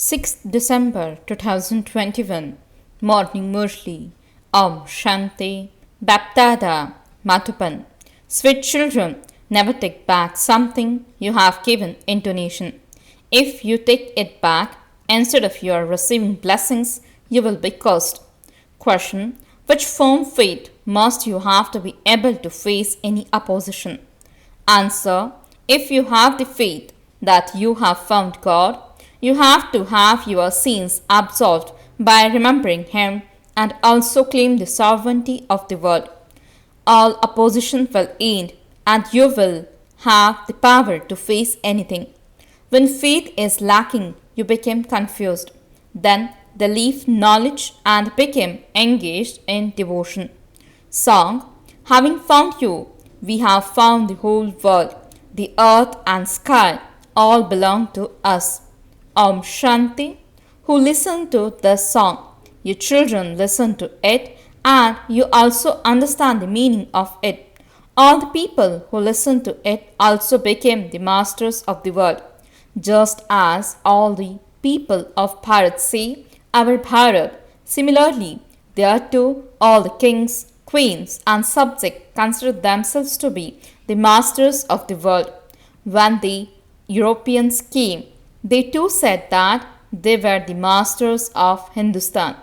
6th December 2021 Morning Murli Om Shanti Baptada Matupan. Sweet children, never take back something you have given intonation. If you take it back, instead of your receiving blessings, you will be cursed. Question: which firm faith must you have to be able to face any opposition? Answer: if you have the faith that you have found God, you have to have your sins absolved by remembering Him and also claim the sovereignty of the world. All opposition will end and you will have the power to face anything. When faith is lacking, you become confused. Then they leave knowledge and became engaged in devotion. Song: having found you, we have found the whole world. The earth and sky all belong to us. Om Shanti. Who listen to this song? Your children listen to it and you also understand the meaning of it. All the people who listened to it also became the masters of the world. Just as all the people of Bharat say, our Bharat, similarly, there too all the kings, queens, and subjects consider themselves to be the masters of the world. When the Europeans came, they too said that they were the masters of Hindustan.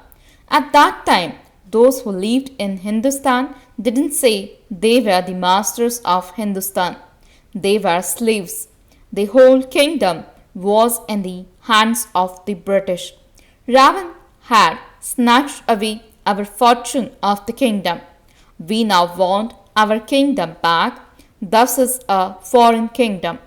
At that time, those who lived in Hindustan didn't say they were the masters of Hindustan. They were slaves. The whole kingdom was in the hands of the British. Ravan had snatched away our fortune of the kingdom. We now want our kingdom back. Thus is a foreign kingdom.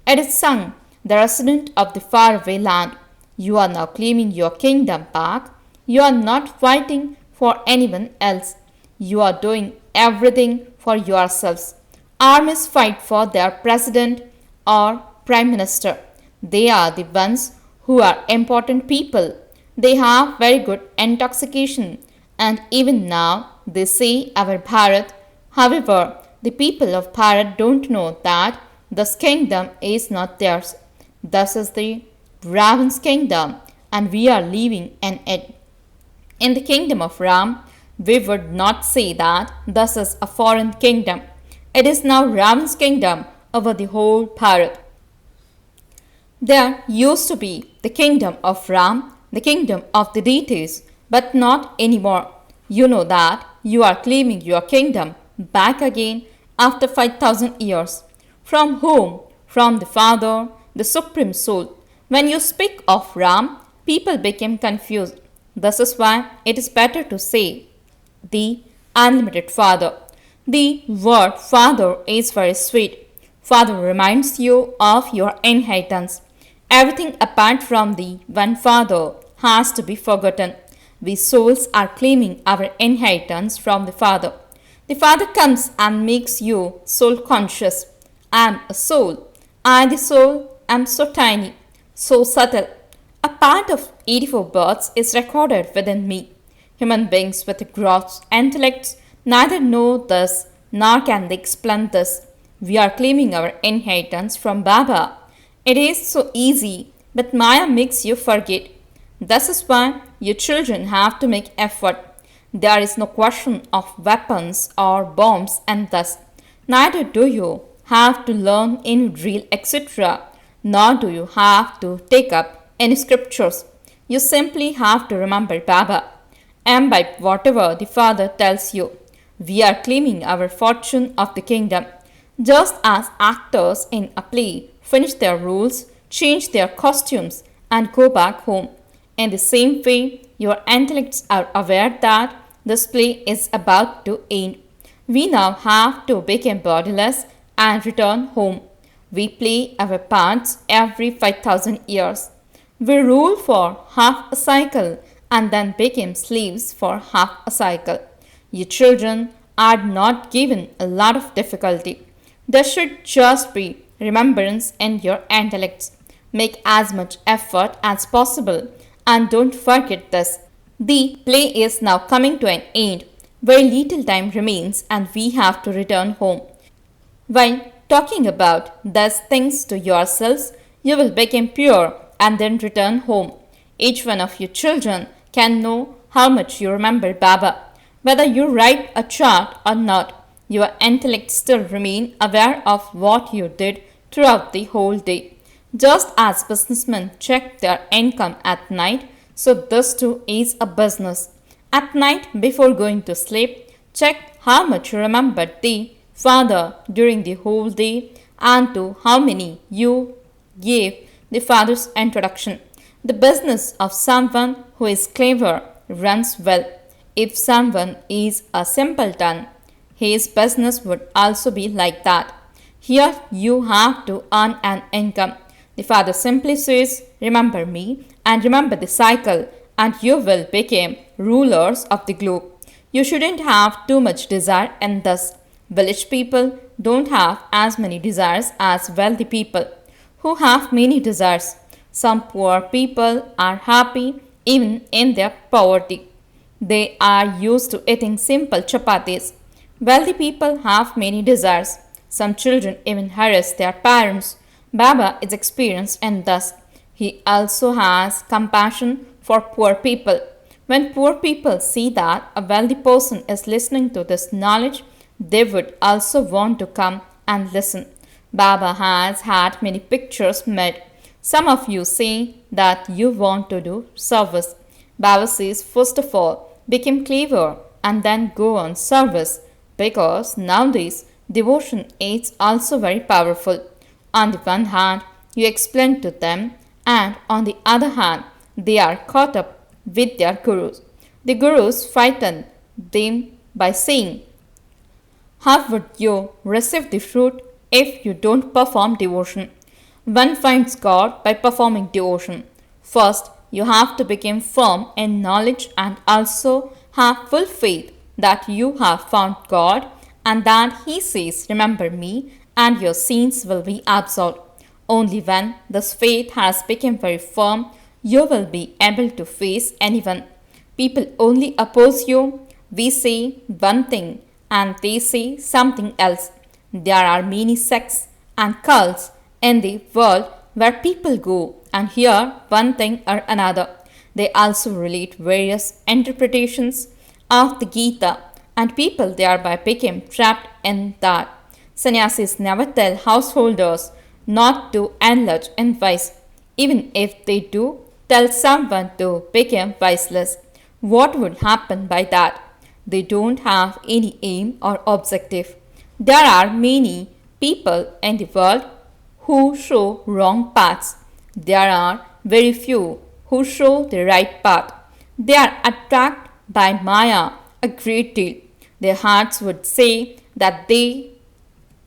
It is sung, the resident of the faraway land. You are now claiming your kingdom back. You are not fighting for anyone else. You are doing everything for yourselves. Armies fight for their president or prime minister. They are the ones who are important people. They have very good intoxication and even now they say our Bharat. However, the people of Bharat don't know that this kingdom is not theirs. This is the Ravan's kingdom and we are living in it. In the kingdom of Ram, we would not say that this is a foreign kingdom. It is now Ravan's kingdom over the whole Bharat. There used to be the kingdom of Ram, the kingdom of the deities, but not anymore. You know that you are claiming your kingdom back again after 5,000 years. From whom? From the Father, the Supreme Soul. When you speak of Ram, people become confused. This is why it is better to say the Unlimited Father. The word Father is very sweet. Father reminds you of your inheritance. Everything apart from the one Father has to be forgotten. We souls are claiming our inheritance from the Father. The Father comes and makes you soul conscious. I am a soul. I, the soul, am so tiny, so subtle. A part of 84 births is recorded within me. Human beings with gross intellects neither know this nor can they explain this. We are claiming our inheritance from Baba. It is so easy, but Maya makes you forget. This is why your children have to make effort. There is no question of weapons or bombs and thus. Neither do you have to learn any drill, etc. Nor do you have to take up any scriptures. You simply have to remember Baba. And by whatever the Father tells you, we are claiming our fortune of the kingdom. Just as actors in a play finish their roles, change their costumes, and go back home. In the same way, your intellects are aware that this play is about to end. We now have to become bodiless and return home. We play our parts every 5,000 years. We rule for half a cycle and then become slaves for half a cycle. Your children are not given a lot of difficulty. There should just be remembrance in your intellects. Make as much effort as possible and don't forget this. The play is now coming to an end. Very little time remains and we have to return home. While talking about these things to yourselves, you will become pure and then return home. Each one of your children can know how much you remember Baba. Whether you write a chart or not, your intellect still remain aware of what you did throughout the whole day. Just as businessmen check their income at night, so this too is a business. At night before going to sleep, check how much you remembered the Father during the whole day and to how many you gave the Father's introduction. The business of someone who is clever runs well. If someone is a simpleton, his business would also be like that. Here you have to earn an income. The father simply says, remember me and remember the cycle, and you will become rulers of the globe. You shouldn't have too much desire in this. Village people don't have as many desires as wealthy people, who have many desires. Some poor people are happy even in their poverty. They are used to eating simple chapatis. Wealthy people have many desires. Some children even harass their parents. Baba is experienced in this. He also has compassion for poor people. When poor people see that a wealthy person is listening to this knowledge, they would also want to come and listen. Baba has had many pictures made. Some of you say that you want to do service. Baba says, first of all, become clever and then go on service, because nowadays devotion is also very powerful. On the one hand, you explain to them, and on the other hand, they are caught up with their gurus. The gurus frighten them by saying, how would you receive the fruit if you don't perform devotion? One finds God by performing devotion. First, you have to become firm in knowledge and also have full faith that you have found God and that He says, remember me, and your sins will be absolved. Only when this faith has become very firm, you will be able to face anyone. People only oppose you. We say one thing and they say something else. There are many sects and cults in the world where people go and hear one thing or another. They also relate various interpretations of the Gita, and people thereby become trapped in that. Sannyasis never tell householders not to indulge in vice. Even if they do tell someone to become viceless, what would happen by that? They don't have any aim or objective. There are many people in the world who show wrong paths. There are very few who show the right path. They are attracted by Maya a great deal. Their hearts would say that they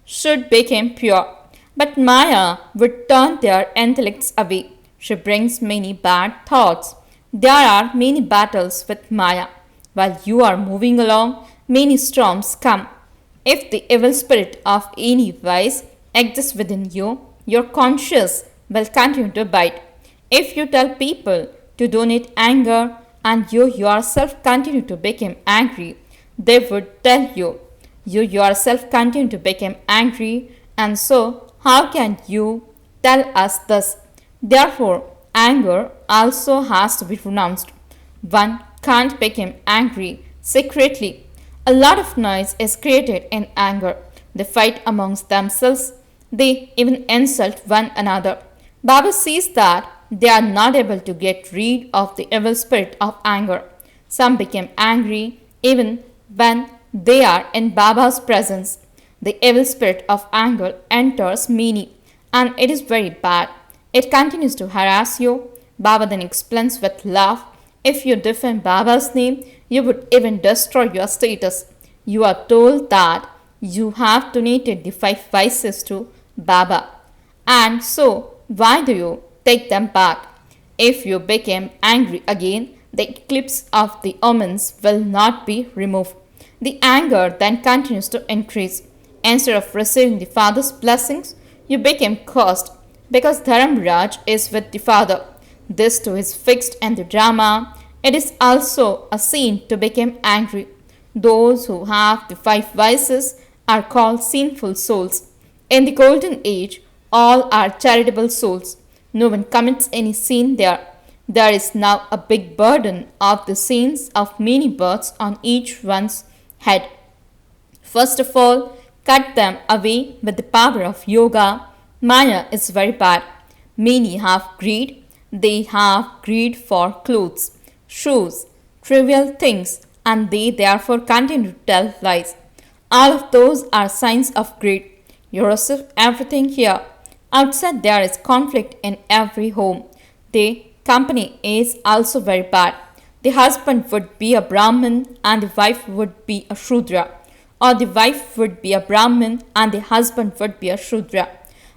should become pure, but Maya would turn their intellects away. She brings many bad thoughts. There are many battles with Maya. While you are moving along, many storms come. If the evil spirit of any vice exists within you, your conscience will continue to bite. If you tell people to donate anger and you yourself continue to become angry, they would tell you. You yourself continue to become angry, and so how can you tell us this? Therefore, anger also has to be renounced. One can't become angry secretly. A lot of noise is created in anger. They fight amongst themselves. They even insult one another. Baba sees that they are not able to get rid of the evil spirit of anger. Some become angry even when they are in Baba's presence. The evil spirit of anger enters many, and it is very bad. It continues to harass you. Baba then explains with love, if you defend Baba's name, you would even destroy your status. You are told that you have donated the 5 vices to Baba, and so why do you take them back? If you become angry again, the eclipse of the omens will not be removed. The anger then continues to increase. Instead of receiving the father's blessings, you become cursed because Dharamraj is with the father. This too is fixed in the drama. It is also a scene to become angry. Those who have the 5 vices are called sinful souls. In the golden age, all are charitable souls. No one commits any sin there. There is now a big burden of the sins of many births on each one's head. First of all, cut them away with the power of yoga. Maya is very bad. Many have greed. They have greed for clothes, shoes, trivial things, and they therefore continue to tell lies. All of those are signs of greed. You receive everything here. Outside there is conflict in every home. The company is also very bad. The husband would be a Brahmin and the wife would be a Shudra, or the wife would be a Brahmin and the husband would be a Shudra.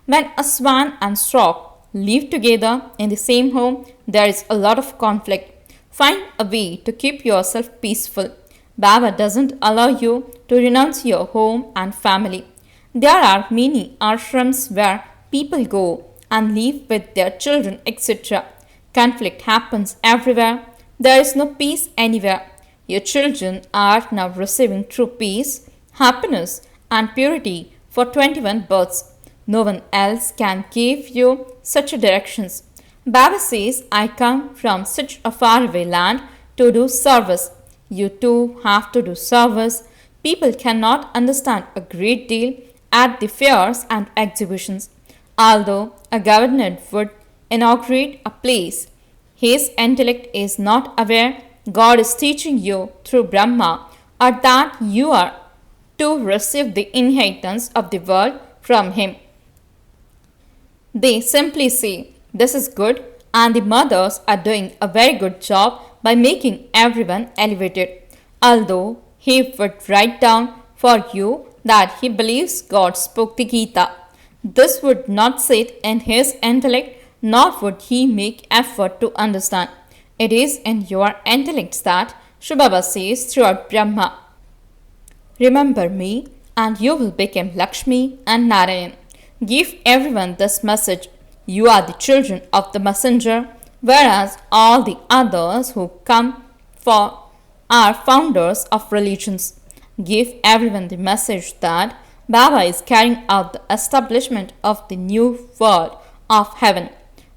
When a swan and stork live together in the same home, there is a lot of conflict. Find a way to keep yourself peaceful. Baba doesn't allow you to renounce your home and family. There are many ashrams where people go and live with their children, etc. Conflict happens everywhere. There is no peace anywhere. Your children are now receiving true peace, happiness, and purity for 21 births. No one else can give you such directions. Baba says, I come from such a faraway land to do service. You too have to do service. People cannot understand a great deal at the fairs and exhibitions. Although a governor would inaugurate a place, his intellect is not aware God is teaching you through Brahma, or that you are to receive the inheritance of the world from him. They simply say, this is good, and the mothers are doing a very good job by making everyone elevated. Although he would write down for you that he believes God spoke the Gita, this would not sit in his intellect, nor would he make effort to understand. It is in your intellects that Shubhaba says throughout Brahma, remember me and you will become Lakshmi and Narayan. Give everyone this message. You are the children of the messenger, whereas all the others who come for are founders of religions. Give everyone the message that Baba is carrying out the establishment of the new world of heaven.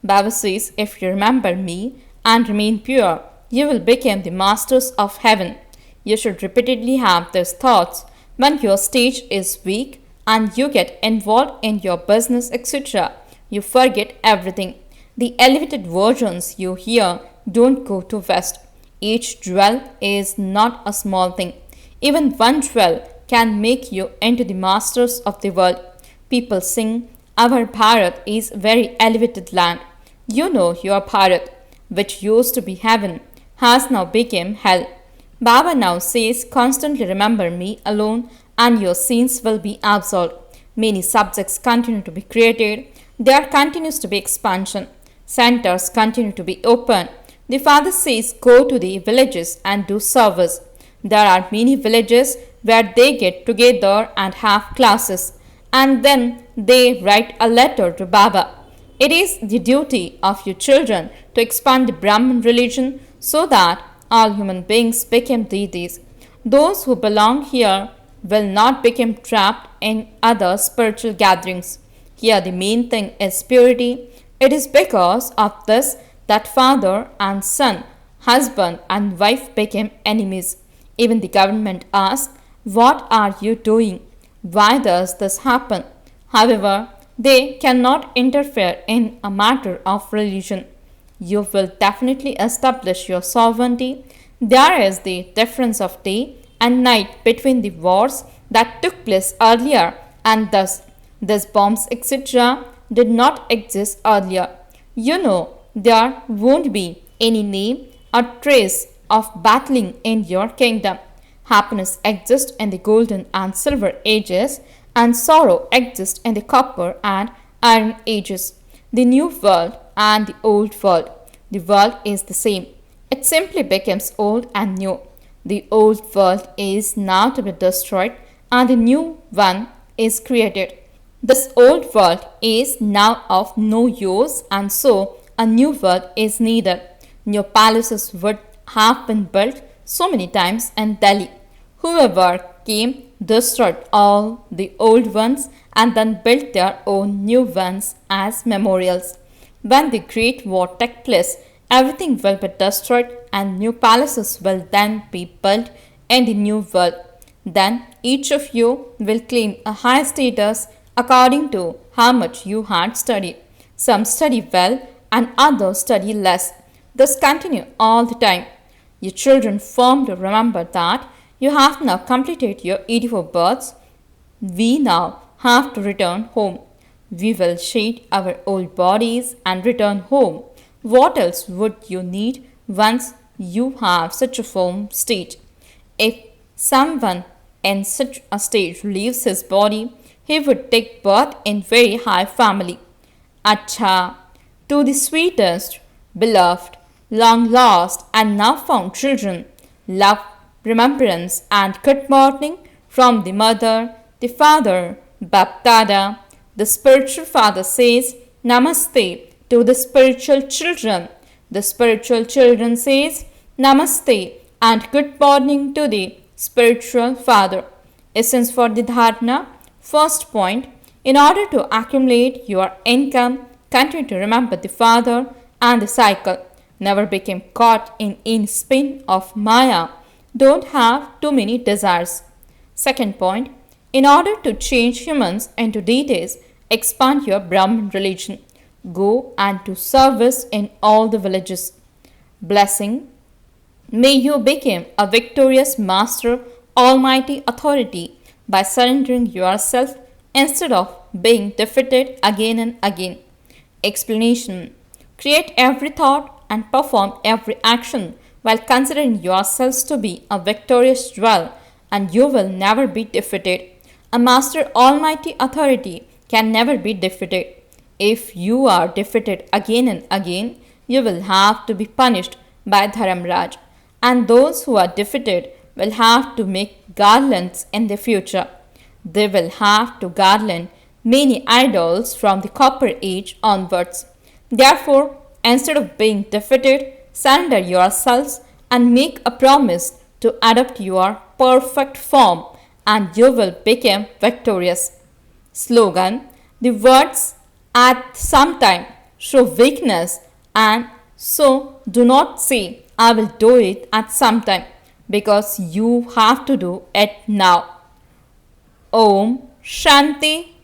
Baba says, if you remember me and remain pure, you will become the masters of heaven. You should repeatedly have these thoughts when your stage is weak and you get involved in your business, etc. You forget everything. The elevated versions you hear don't go to waste. Each jewel is not a small thing. Even one jewel can make you into the masters of the world. People sing, our Bharat is very elevated land. You know your Bharat, which used to be heaven, has now become hell. Baba now says, constantly remember me alone and your sins will be absolved. Many subjects continue to be created. There continues to be expansion. Centers continue to be open. The Father says, go to the villages and do service. There are many villages where they get together and have classes, and then they write a letter to Baba. It is the duty of your children to expand the Brahmin religion so that all human beings become deities. Those who belong here will not become trapped in other spiritual gatherings. Here the main thing is purity. It is because of this that father and son, husband and wife became enemies. Even the government asks, what are you doing? Why does this happen? However, they cannot interfere in a matter of religion. You will definitely establish your sovereignty. There is the difference of day and night between the wars that took place earlier, and thus these bombs etc. did not exist earlier. You know, there won't be any name or trace of battling in your kingdom. Happiness exists in the golden and silver ages, and sorrow exists in the copper and iron ages. The new world and the old world. The world is the same. It simply becomes old and new. The old world is now to be destroyed and the new one is created. This old world is now of no use, and so a new world is needed. New palaces would have been built so many times in Delhi. Whoever came destroyed all the old ones and then built their own new ones as memorials. When the Great War took place, Everything will be destroyed and new palaces will then be built in the new world. Then each of you will claim a high status according to how much you had studied. Some study well and others study less. This continue all the time. Your children firm to remember that you have now completed your 84 births. We now have to return home. We will shed our old bodies and return home. What else would you need once you have such a firm state? If someone in such a state leaves his body, he would take birth in very high family. Acha, to the sweetest, beloved, long lost and now found children, love, remembrance and good morning from the mother, the father, Baptada. The spiritual father says Namaste to the spiritual children. The spiritual children says Namaste and good morning to the spiritual father. Essence for the dharana. First point, in order to accumulate your income, continue to remember the father and the cycle. Never become caught in any spin of Maya. Don't have too many desires. Second point, in order to change humans into deities, expand your Brahmin religion. Go and do service in all the villages. Blessing. May you become a victorious master, almighty authority by surrendering yourself instead of being defeated again and again. Explanation. Create every thought and perform every action while considering yourselves to be a victorious jewel, and you will never be defeated. A master almighty authority can never be defeated. If you are defeated again and again, you will have to be punished by Dharamraj, and those who are defeated will have to make garlands in the future. They will have to garland many idols from the Copper Age onwards. Therefore, instead of being defeated, surrender yourselves and make a promise to adopt your perfect form, and you will become victorious. Slogan. The words at some time show weakness, and so do not say I will do it at some time, because you have to do it now. Om Shanti.